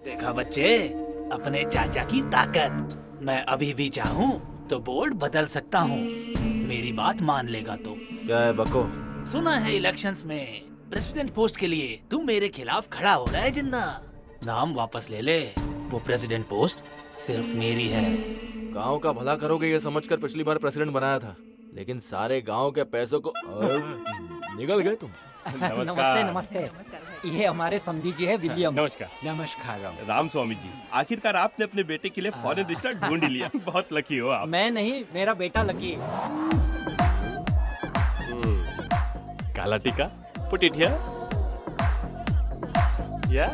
देखा बच्चे, अपने चाचा की ताकत। मैं अभी भी चाहूँ तो बोर्ड बदल सकता हूँ। मेरी बात मान लेगा तो। क्या है बको? सुना है इलेक्शंस में प्रेसिडेंट पोस्ट के लिए तू मेरे खिलाफ खड़ा हो रहा है जिन्ना। नाम वापस ले ले, वो प्रेसिडेंट पोस्ट सिर्फ मेरी है। गांव का भला करोगे ये समझकर पिछली बार प्रेसिडेंट बनाया था, लेकिन सारे गांव के पैसों को निकल गए तुम। नमस्ते नमस्ते। ये हमारे समधी जी है विलियम। नमस्कार। नमस्कार राम स्वामी जी, आखिरकार आपने अपने बेटे के लिए फॉरेन रिश्ता ढूंढ लिया। बहुत लकी हो आप। मैं नहीं, मेरा बेटा लकी। काला टीका, पुट इट हियर। या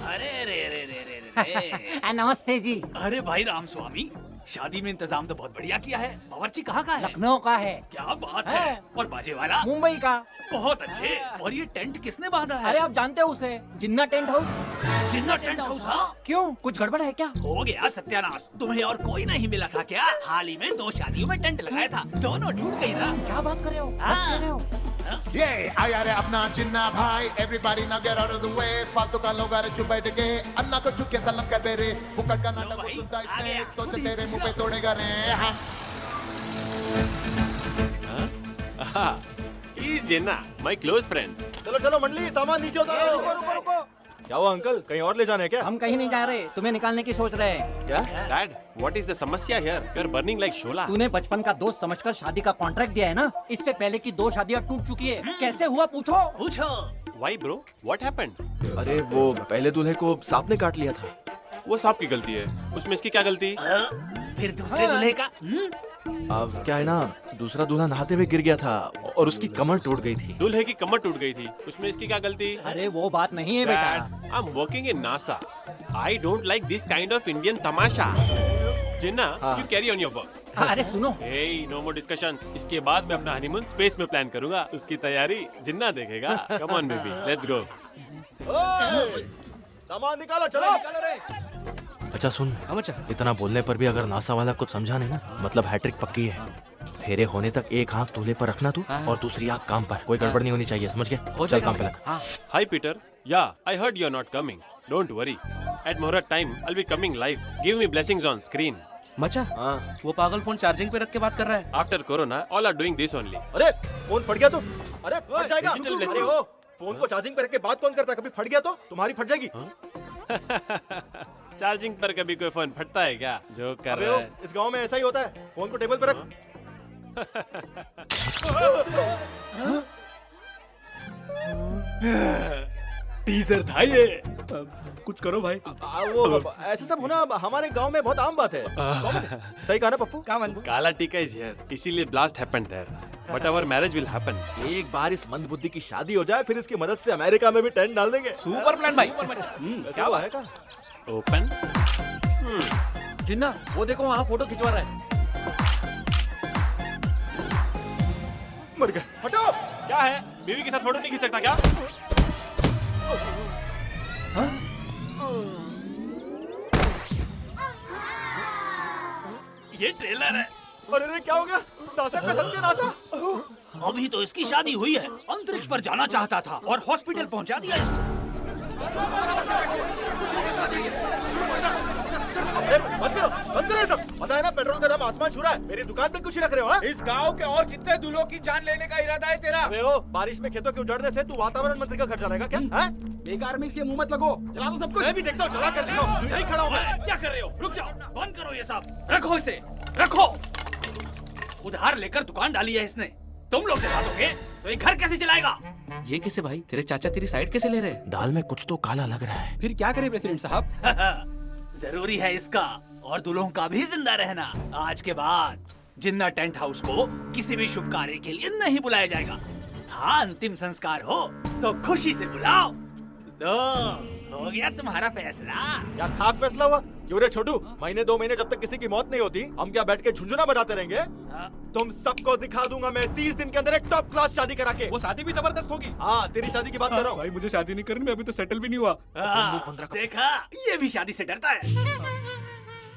अरे रे रे रे रे रे। नमस्ते जी। अरे भाई राम स्वामी, शादी में इंतजाम तो बहुत बढ़िया किया है। बावर्ची कहाँ का है? लखनऊ का है। क्या बात है। और बाजे वाला? मुंबई का। बहुत अच्छे। और ये टेंट किसने बांधा है? अरे आप जानते हो उसे, जिन्ना टेंट हाउस। जिन्ना टेंट हाउस? हाँ। क्यों, कुछ गड़बड़ है क्या? हो गया सत्यानाश। तुम्हें और कोई नहीं मिला था क्या? हाल ही में 2 शादियों में टेंट लगाया था, दोनों टूट गई ना। क्या बात कर रहे हो? सच कह रहे हो? ये आया रे अपना चिन्ना भाई, everybody now get out of the way. फालतू का लोग आ रहे चुप बैठ के, अन्ना को चुप के सलाम कर दे रे। फुकट का नाटक भाई, सुनता आ इसने गया। तो तेरे मुंह पे तोड़ेगा रे। He is Jinnah, my close friend. चलो चलो मंडली, सामान नीचे उतारो। रुको रुको रुको। क्या हुआ अंकल, कहीं और ले जाने क्या? हम कहीं नहीं जा रहे, तुम्हें निकालने की सोच रहे हैं। क्या? डैड, व्हाट इज द समस्या here? You are burning like शोला। तूने बचपन का दोस्त समझकर शादी का कॉन्ट्रैक्ट दिया है ना, इससे पहले की 2 शादियां टूट चुकी है। कैसे हुआ पूछो। पूछो। Why bro, what happened? अरे वो पहले दूल्हे को सांप ने काट लिया था। वो सांप की गलती है, उसमें इसकी क्या गलती? फिर दूसरे दूल्हे का? अब क्या है ना, दूसरा दूल्हा नहाते हुए गिर गया था और उसकी कमर टूट गई थी। दूल्हे की कमर टूट गई थी, उसमें इसकी क्या गलती? अरे वो बात नहीं है बेटा। Dad, I'm working in NASA. I don't like this kind of Indian tamasha. Jinnah, you carry on your work. अरे सुनो, Hey, no more discussions. इसके बाद मैं अपना हनीमून स्पेस में प्लान करूंगा। उसकी तैयारी जिन्ना देखेगा। Come on baby, let's go. सामान निकालो, चलो। अच्छा सुन, इतना बोलने पर भी अगर नासा वाला कुछ समझा नहीं ना, मतलब हैट्रिक पक्की है। फेरे होने तक एक आंख दूल्हे पर रखना तू, और दूसरी आंख काम पर। कोई गड़बड़ नहीं होनी चाहिए, समझ गया? चल काम पे लग। Hi Peter. Yeah, I heard you're not coming. Don't worry. At Muhurat time, I'll be coming live. Give me blessings on screen. मचा, हाँ। वो पागल फोन चार्जिंग पे रख के बात कर रहा है। After Corona, all are doing this only. अरे फोन फट गया तो? अरे फट जाएगा। digital अरे blessing. ओ, फोन को चार्जिंग पे रख के बात कौन करता है? कभी फट गया तो तुम्हारी फट जाएगी। चार्जिंग पर कभी कोई फोन फटता है क्या? जो कर अबे रहा ओ, है। इस गांव में ऐसा ही होता है। फोन को टेबल पे रख। टीजर था ये। कुछ करो भाई। वो ऐसे सब होना हमारे गांव में बहुत आम बात है। सही कहा ना पप्पू? काला टीका is here. इसीलिए blast happened there. But our marriage will happen. एक बार इस मंदबुद्धि की शादी हो जाए, फिर इसकी मदद से अमेरिका में भी टेंट डाल देंगे। सुपर प्लान भाई। क्या हुआ है का? Open. जिन्ना वो देखो वहाँ फोटो खिंचवा रहा है। मर गए। हटो। क्या है? बीवी के साथ फोटो नहीं खींच सकता क्या? ये ट्रेलर है। अरे रे क्या हो गया? नासा कसम के नासा। अभी तो इसकी शादी हुई है, अंतरिक्ष पर जाना चाहता था और हॉस्पिटल पहुंचा दिया इसको। बंद करो ये सब। पता है ना पेट्रोल का दाम आसमान छू रहा है। मेरी दुकान पे कुछ रख रहे हो? हाँ? इस गांव के और कितने दूल्हों की जान लेने का इरादा है तेरा? अबे ओ, बारिश में खेतों के उजड़ने से तू वातावरण मंत्री का घर चलाएगा क्या? हैं? बेकार में इसके मुंह मत लगो, चला दो सब कुछ। मैं भी देखता हूँ, चला कर दिखाओ। यहीं खड़ा हूँ मैं। क्या कर रहे हो? रुक जाओ, बंद करो ये सब। रखो इसे, रखो। उधार लेकर दुकान डाली है इसने। तुम लोग चला दोगे तो ये घर कैसे चलाएगा? ये कैसे भाई? तेरे चाचा तेरी साइड कैसे ले रहे हैं? दाल में कुछ तो काला लग रहा है। फिर क्या करे प्रेसिडेंट साहब? जरूरी है इसका और दुल्हों का भी जिंदा रहना। आज के बाद जिन्ना टेंट हाउस को किसी भी शुभ कार्य के लिए नहीं बुलाया जाएगा। हाँ, अंतिम संस्कार हो तो खुशी से बुलाओ। लो, हो गया तुम्हारा फैसला। क्या खाक फैसला हुआ? क्यों रे छोटू, महीने 2 महीने जब तक किसी की मौत नहीं होती, हम क्या बैठ के झुंझुना बजाते रहेंगे? तुम सबको दिखा दूंगा मैं 30 दिन के अंदर एक टॉप क्लास शादी करा के। वो शादी भी जबरदस्त होगी। हाँ, तेरी शादी की बात कर रहा हूँ। भाई मुझे शादी नहीं करनी, मैं अभी तो सेटल भी नहीं हुआ। देखा, ये भी शादी से डरता है।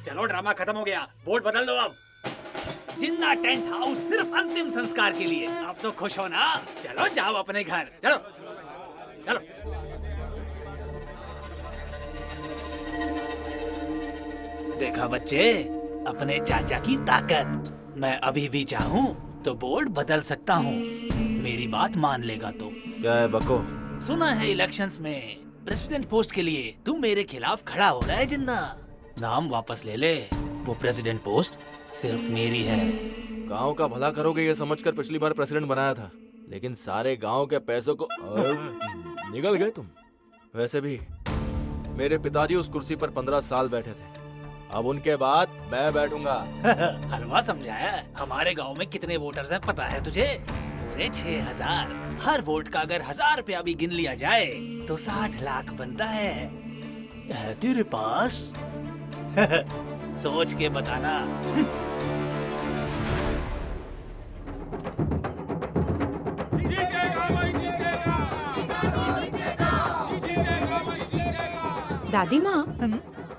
चलो ड्रामा खत्म हो गया, बोर्ड बदल दो अब। जिन्ना टेंट हाउस सिर्फ अंतिम संस्कार के लिए। अब तो खुश हो ना? चलो जाओ अपने घर, चलो चलो। देखा बच्चे, अपने चाचा की ताकत। मैं अभी भी चाहूँ तो बोर्ड बदल सकता हूँ, मेरी बात मान लेगा तो। क्या है बको? सुना है इलेक्शंस में प्रेसिडेंट पोस्ट के लिए तू मेरे खिलाफ खड़ा हो रहा है जिन्ना। नाम वापस ले ले, वो प्रेसिडेंट पोस्ट सिर्फ मेरी है। गांव का भला करोगे ये समझकर पिछली बार प्रेसिडेंट बनाया था, लेकिन सारे गांव के पैसों को निगल गए तुम। वैसे भी मेरे पिताजी उस कुर्सी पर 15 साल बैठे थे, अब उनके बाद मैं बैठूंगा। हलवा समझाया। हमारे गांव में कितने वोटर्स हैं पता है तुझे? पूरे 6000। हर वोट का अगर 1000 रुपया भी गिन लिया जाए तो 60 लाख बनता है तेरे पास? सोच के बताना। दादी माँ,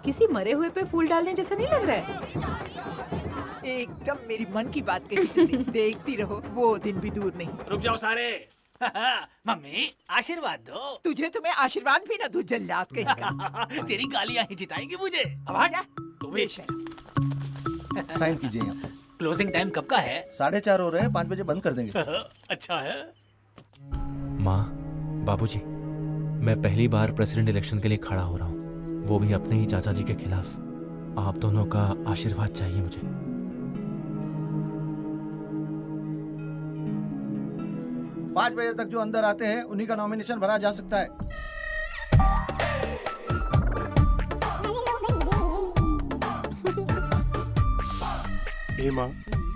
किसी मरे हुए पे फूल डालने जैसा नहीं लग रहा है? एकदम मेरी मन की बात कही तुमने। देखती रहो, वो दिन भी दूर नहीं। रुक जाओ सारे। मम्मी आशीर्वाद दो। तुझे तो मैं आशीर्वाद भी ना दूं, जल्लाद कहीं का। तेरी गालियां ही जिताएंगी मुझे। अब हट। जा। तू भी। साइन कीजिए यहाँ पर। क्लोजिंग टाइम कब का है? 4:30 हो रहे हैं, 5 बजे बंद कर देंगे। अच्छा है। माँ, बाबूजी, मैं पहली बार प्रेसिडेंट इलेक्शन के लिए खड़ा हो रहा हूँ, वो भी अपने ही चाचा जी के खिलाफ। आप दोनों का आशीर्वाद चाहिए मुझे। 5 बजे तक जो अंदर आते हैं उन्हीं का नॉमिनेशन भरा जा सकता है। ए माँ,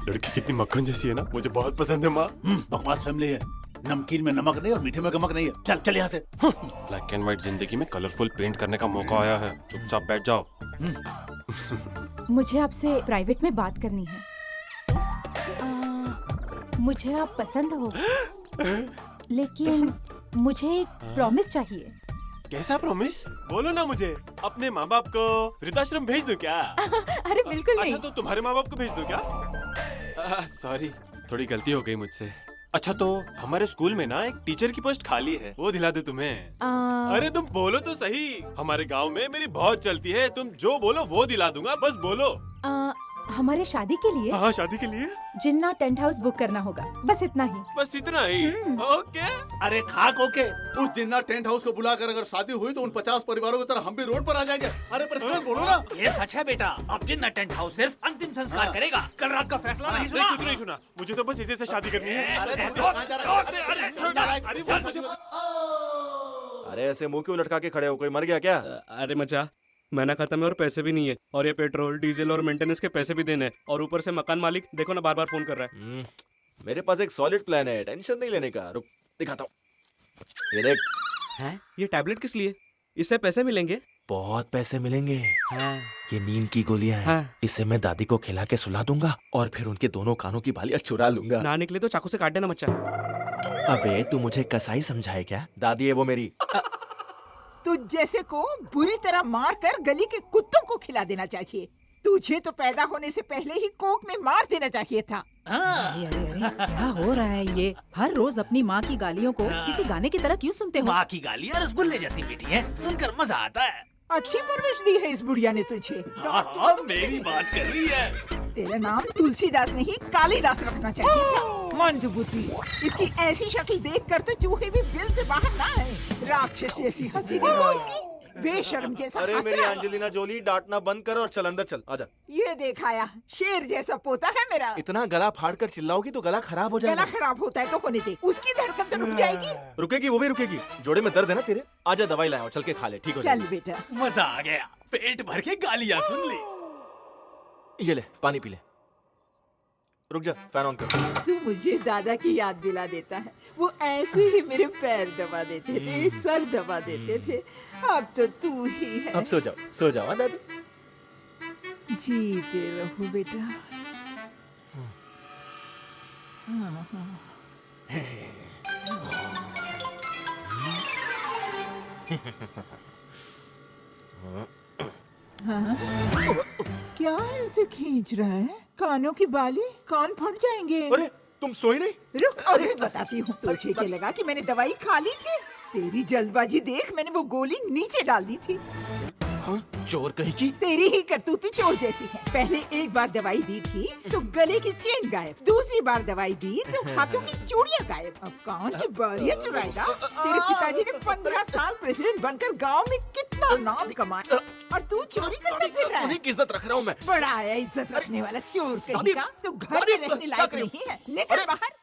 लड़की कितनी मक्खन जैसी है ना, मुझे बहुत पसंद है माँ। बकवास फैमिली है, नमकीन में नमक नहीं और मीठे में गमक नहीं है। चल चल यहाँ से। ब्लैक एंड व्हाइट जिंदगी में कलरफुल पेंट करने का मौका आया है, चुपचाप बैठ जाओ। मुझे आपसे प्राइवेट में बात करनी है। मुझे आप पसंद हो, लेकिन मुझे एक प्रॉमिस चाहिए। कैसा प्रॉमिस? बोलो ना मुझे। अपने माँ बाप को वृद्धाश्रम भेज दूं क्या? अरे बिल्कुल नहीं। अच्छा तो तुम्हारे माँ बाप को भेज दूं क्या? सॉरी, थोड़ी गलती हो गई मुझसे। अच्छा तो हमारे स्कूल में ना एक टीचर की पोस्ट खाली है, वो दिला दे तुम्हें। अरे तुम बोलो तो सही। हमारे गांव में मेरी बहुत चलती है, तुम जो बोलो वो दिला दूंगा, बस बोलो। हमारे शादी के लिए? हाँ, शादी के लिए जिन्ना टेंट हाउस बुक करना होगा, बस इतना ही। बस इतना ही? ओके। अरे खाक ओके। उस जिन्ना टेंट हाउस को बुलाकर अगर शादी हुई तो उन 50 परिवारों की तरह हम भी रोड पर आ जाएंगे। अरे प्रेसिडेंट बोलो ना। ये सच है बेटा। अब जिन्ना टेंट हाउस सिर्फ अंतिम संस्कार करेगा। कल रात का फैसला नहीं सुना? कुछ नहीं सुना। मुझे तो बस इसी से शादी करनी है। अरे ऐसे मुंह क्यों लटका के खड़े हो? कोई मर गया क्या? अरे मचा, महीना खत्म है और पैसे भी नहीं है, और ये पेट्रोल डीजल और मेंटेनेंस के पैसे भी देने हैं, और ऊपर से मकान मालिक देखो ना बार बार फोन कर रहा है। मेरे पास एक सॉलिड प्लान है, टेंशन नहीं लेने का। रुक दिखाता हूँ। ये देख। हैं? ये टैबलेट किस लिए? इससे पैसे मिलेंगे? बहुत पैसे मिलेंगे। हाँ। ये नींद की गोलियां हैं। हाँ। इससे मैं दादी को खिला के सुला दूंगा और फिर उनके दोनों कानों की बालियां चुरा लूंगा। ना निकले तो चाकू से काट देना मचा। अबे तू मुझे कसाई समझाए क्या? दादी है वो मेरी। तुझ जैसे को बुरी तरह मार कर गली के कुत्तों को खिला देना चाहिए। तुझे तो पैदा होने से पहले ही कोक में मार देना चाहिए था। अरे अरे अरे, क्या हो रहा है ये? हर रोज अपनी माँ की गालियों को किसी गाने की तरह क्यों सुनते हो? माँ की गालियाँ रसगुल्ले जैसी मीठी हैं, सुनकर मजा आता है। अच्छी परवरिश दी है इस बुढ़िया ने तुझे। हाँ, मेरी बात कर रही है। तेरा नाम तुलसीदास नहीं कालीदास रखना चाहिए था। मंदबुद्धि। इसकी ऐसी शक्ल देखकर तो चूहे भी बिल से बाहर ना आए। राक्षस जैसी हंसी देखो इसकी, बेशर्म जैसा अरे हंस मेरी रहा। एंजेलिना जोली, डांटना बंद कर और चल अंदर चल। आजा। ये देखाया, शेर जैसा पोता है मेरा। इतना गला फाड़ कर चिल्लाओगी तो गला खराब हो जाएगा। गला खराब होता है तो होने दे, उसकी धड़कन तो रुक जाएगी। रुकेगी, वो भी रुकेगी। जोड़े में दर्द है ना तेरे? आजा दवाई लाया और चल के खा ले, ठीक हो चल जाएगी। बेटा। मजा आ गया, पेट भर के गालियाँ सुन ली। ये ले पानी पी ले। रुक जा, फैन ऑन कर। तू मुझे दादा की याद दिला देता है। वो ऐसे ही मेरे पैर दबा देते थे, सर दबा देते थे। अब तो तू ही है। अब सो जाओ हाँ दादी। जीते रहो बेटा। हाँ, हाँ। हाँ? क्या ऐसे खींच रहा है? कानों की बाली, कान फट जाएंगे। अरे तुम सोई नहीं? रुक, अरे बताती हूँ। तुझे क्या लगा कि मैंने दवाई खा ली थी? तेरी जल्दबाजी देख मैंने वो गोली नीचे डाल दी थी। चोर कहीं की। तेरी ही करतूती चोर जैसी है। पहले एक बार दवाई दी थी तो गले की चेन गायब, दूसरी बार दवाई दी तो हाथों की चूड़ियां गायब। अब कौन की बारियां चुराएगा? तेरे पिताजी ने 15 साल प्रेसिडेंट बनकर गांव में कितना नाम कमाया और तू चोरी करने फिर रहा है। उन्हीं की इज्जत रख रहा हूँ मैं। बड़ा आया इज्जत रखने वाला चोर कहीं का। तू घर में रहने लायक नहीं है, निकल बाहर।